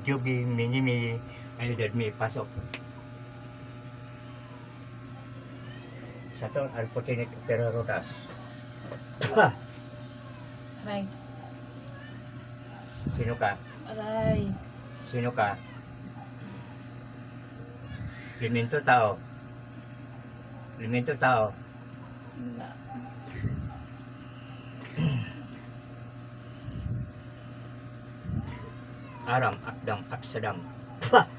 Jubi, Minimi, Alidad Mi, pasok. Sa to, Alpotinik, Perotas. Aray. Sino ka? Aray. Sino ka? Elemento tao. Elemento tao. Wala. Aram, akdam, aksadam. Agad.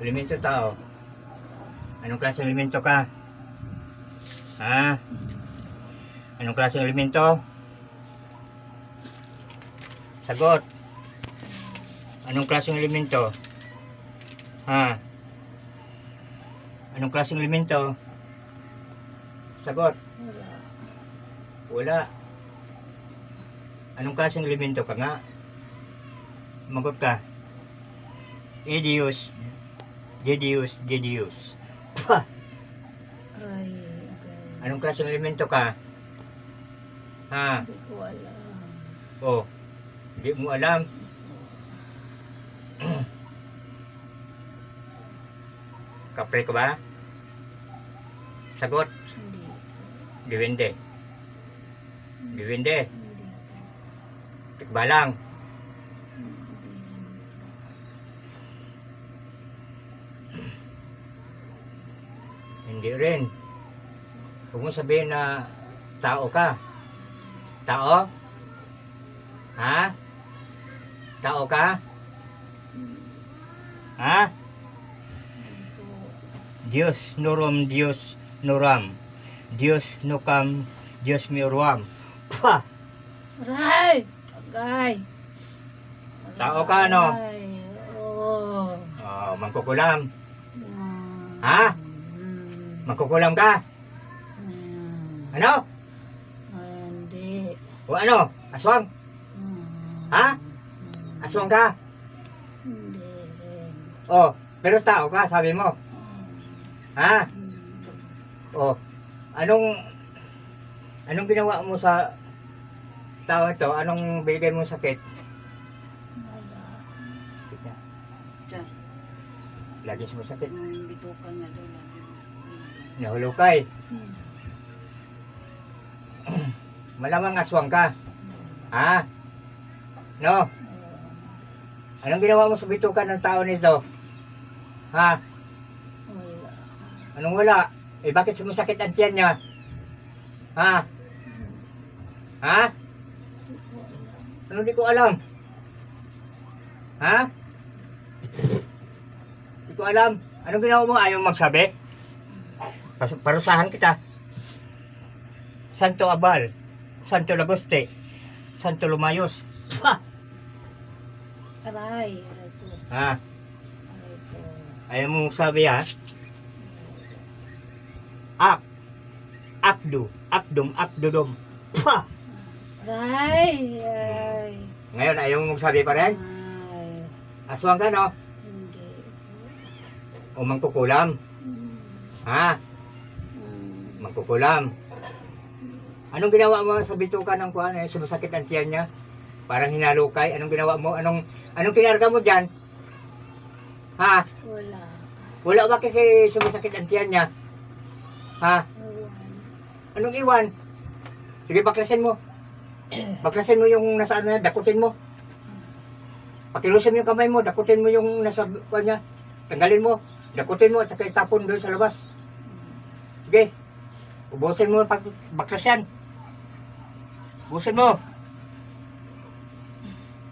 Elemento tao. Anong klaseng elemento ka? Ha? Anong klaseng elemento? Sagot. Anong klaseng elemento? Ha? Anong klaseng elemento? Sagot. Wala. Wala. Anong klaseng elemento ka nga? Magot ka. Edius. Dedius. Dedius. Aray. Agad. Anong klaseng elemento ka? Ha? Hindi ko alam. Oh. Hindi mo alam. Kapre ka ba? Sagot. Hindi. Diwende. Diwende. Hindi. Tikbalang. Hindi rin. Huwag mo sabihin na tao ka. Tao? Ha? Tao ka? Ha? Diyos nurum, Diyos nuram. Diyos nukam, Diyos miurwam. Pa! Aray! Agay! Tao ka, ano? Aray! Oo. Oh, mangkukulam. Mm. Ha? Mm. Mangkukulam ka? Mm. Ano? Hindi. O ano? Aswang? Mm. Ha? Mm. Aswang ka? Hindi rin. Oh, pero tao ka, sabi mo. Ha? Mm. Oh, anong ginawa mo sa tao ito? Anong binigay mo sakit? Wala. Diyan, Lagi mo sakit. yung bitukan na doon. Nahulukay. Mm. Malamang aswang ka. Ha? No? Oo. Anong ginawa mo sa bitukan ng tao nito? Ha? Wala. Anong wala? Eh bakit sumasakit ang tiyan niya? Ha? Ha? Ano di ko alam? Ha? Di ko alam. Anong ginawa mo? Ayaw magsabi? Parusahan kita. Santo Abal. Santo Lagoste. Santo Lumayos. Ha? Aray. Aray ko. Ha? Aray ko. Ayaw mo sabi ha? Akdu. Akdum. Akdudum. Ha? Aray. Aray. Ngayon ayaw mo magsabi pa rin? Aray. Aswang ka no? Hindi. O mangkukulam? Mm. Ha? Mm. Mangkukulam. Anong ginawa mo sa bituka ng kuhan eh? Sumasakit ang tiyan niya? Parang hinalukay. Anong ginawa mo? Anong kinarga mo dyan? Ha? Wala. Wala ba kasi sumasakit ang tiyan niya? Ha? Ewan. Anong iwan? Sige, baklasin mo. Baklasin mo yung nasa ano, dakutin mo. Pakilusin mo yung kamay mo, dakutin mo yung nasa kuhan niya. Tanggalin mo, dakutin mo at saka itapon doon sa labas. Sige. Ubusin mo pag baklas yan. Ubusin mo.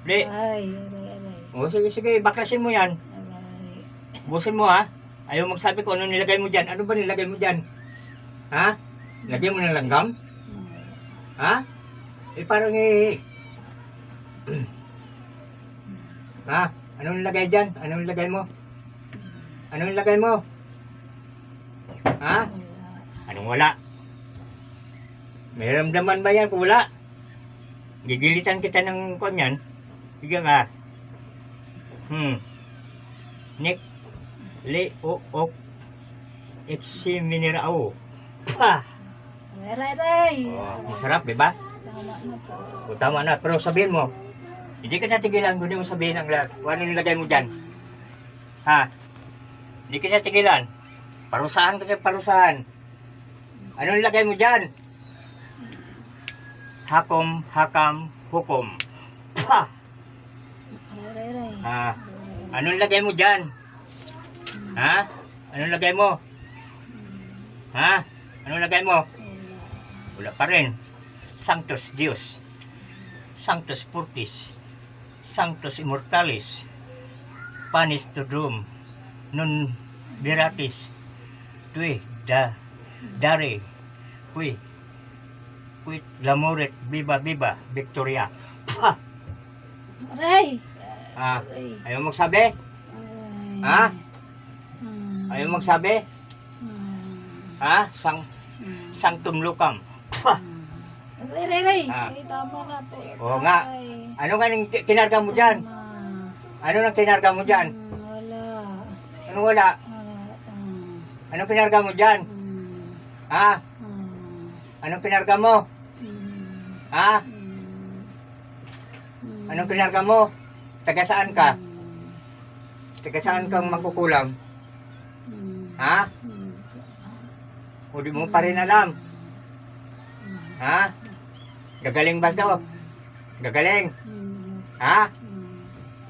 Di. Aray. Aray. O sige, baklasin mo yan. Aray. Ubusin mo ha. Ayaw magsabi ko ano nilagay mo dyan. Ano ba nilagay mo dyan? Ha? Lagyan mo ng langgam? Mm. Ha? Eh parang ha? Anong nilagay dyan? Anong nilagay mo? Anong nilagay mo? Ha? Wala. Anong wala? May ramdaman ba yan kung wala? Gigilitan kita ng kanyan. Sige nga. Nik. Le. O. Ok. Eximinirao. Pa! Aray. Oh, masarap, di ba? Tama na po. O, tama na. Pero sabihin mo, Hindi ka natigilan, kundi mo sabihin ang lahat. Kung ano nilagay mo dyan. Ha? Hindi ka natigilan. Parusahan ka sa parusahan. Ano nilagay mo dyan? Hakom, hakam, hukom. Pa! Aray, aray. Ha? Ano nilagay mo dyan? Ha? Ano nilagay mo? Ha? Ano nilagay mo? Wala pa rin. Sanctus Dios. Sanctus Fortis. Sanctus Immortalis. Panis Tudum. Non Viratis. Tui Dare. Qui. Quit Lamoret. Viva Viva. Victoria. Pa! Aray! Ha? Aray. Ayaw magsabi? Aray. Ha? Hmm. Ayaw magsabi? Hmm. Ha? Hmm. Sanctum Lucam. Pa! Aray, aray, aray. Ah. Ay, tama na po. Oo nga. Ay. Ano nga nang kinarga mo dyan? Tama. Ano nang kinarga mo dyan? Wala. Ano wala? Wala. Anong kinarga mo dyan? Ha? Anong kinarga mo? Ha? Anong kinarga mo? Taga saan ka? Taga saan kang magkukulam? Ha? O di mo pa rin alam? Ha? Gagaling ba to? Gagaling? Ha?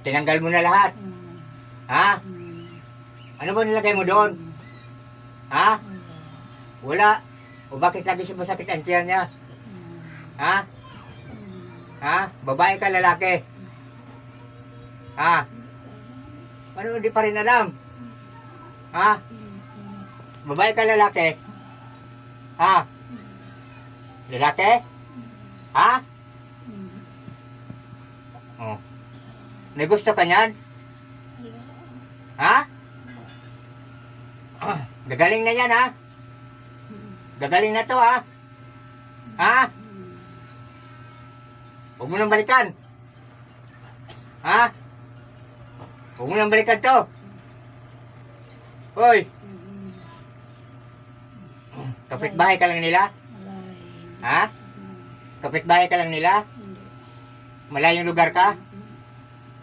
Tinanggal mo na lahat? Ha? Ano ba nilagay mo doon? Ha? Wala. O bakit lagi siya masakit ang tiyan niya? Ha? Ha? Babae ka, lalaki? Ha? Ano hindi pa rin alam? Ha? Babae ka, lalaki? Ha? Lalaki? Ha? Oh. May gusto ka niyan? Ha? Gagaling na yan, ha? Gagaling na to, ha? Ha? Huwag mo nang balikan. Ha? Huwag mo nang balikan to. Hoy, kapitbahay ka lang nila? Ha? Kapitbahay ka lang nila? Malayong lugar ka?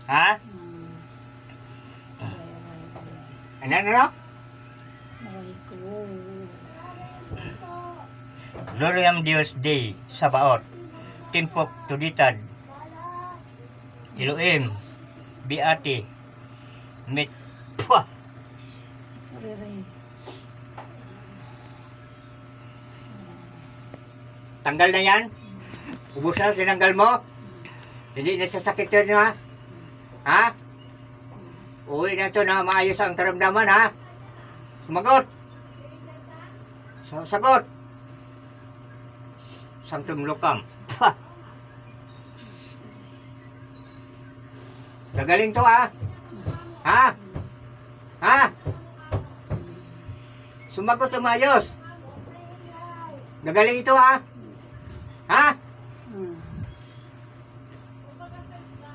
Ha? Ano? Gloriam Deus Dei, Sabaoth, Timpok Tuditad, Elohim, Beati, Mit, Pwah! Tanggal na yan? Ubus na, tinanggal mo? Hindi na sasakit yun, ha? Ha? Uwi na ito na maayos ang karamdaman, ha? Sumagot! Sagot! Sanctum Lucam. Ha! Gagaling to, ha? Ha? Ha? Sumagot na maayos. Gagaling ito, ha? Ha?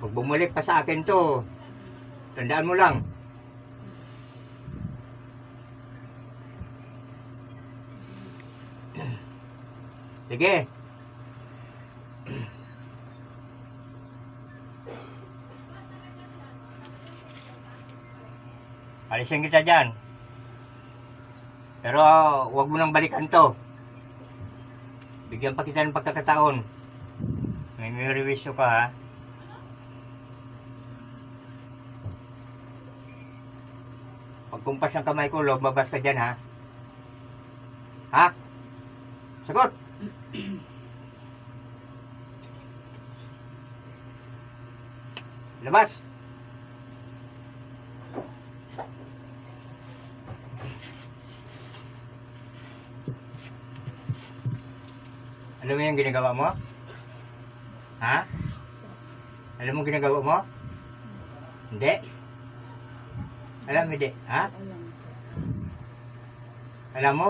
Pag bumalik pa sa akin to, tandaan mo lang. Sige. Alisin kita dyan. Pero huwag mo nang balikan to. Bigyan pa kita ng pagkakataon. May rewisyo ka, ha? Pagkumpas ng kamay ko, lumabas ka dyan, ha? Ha? Sagot! Labas! Alam mo yung ginagawa mo? Ha? Alam mo ginagawa mo? Hindi? Alam mo hindi? Ha? Alam mo?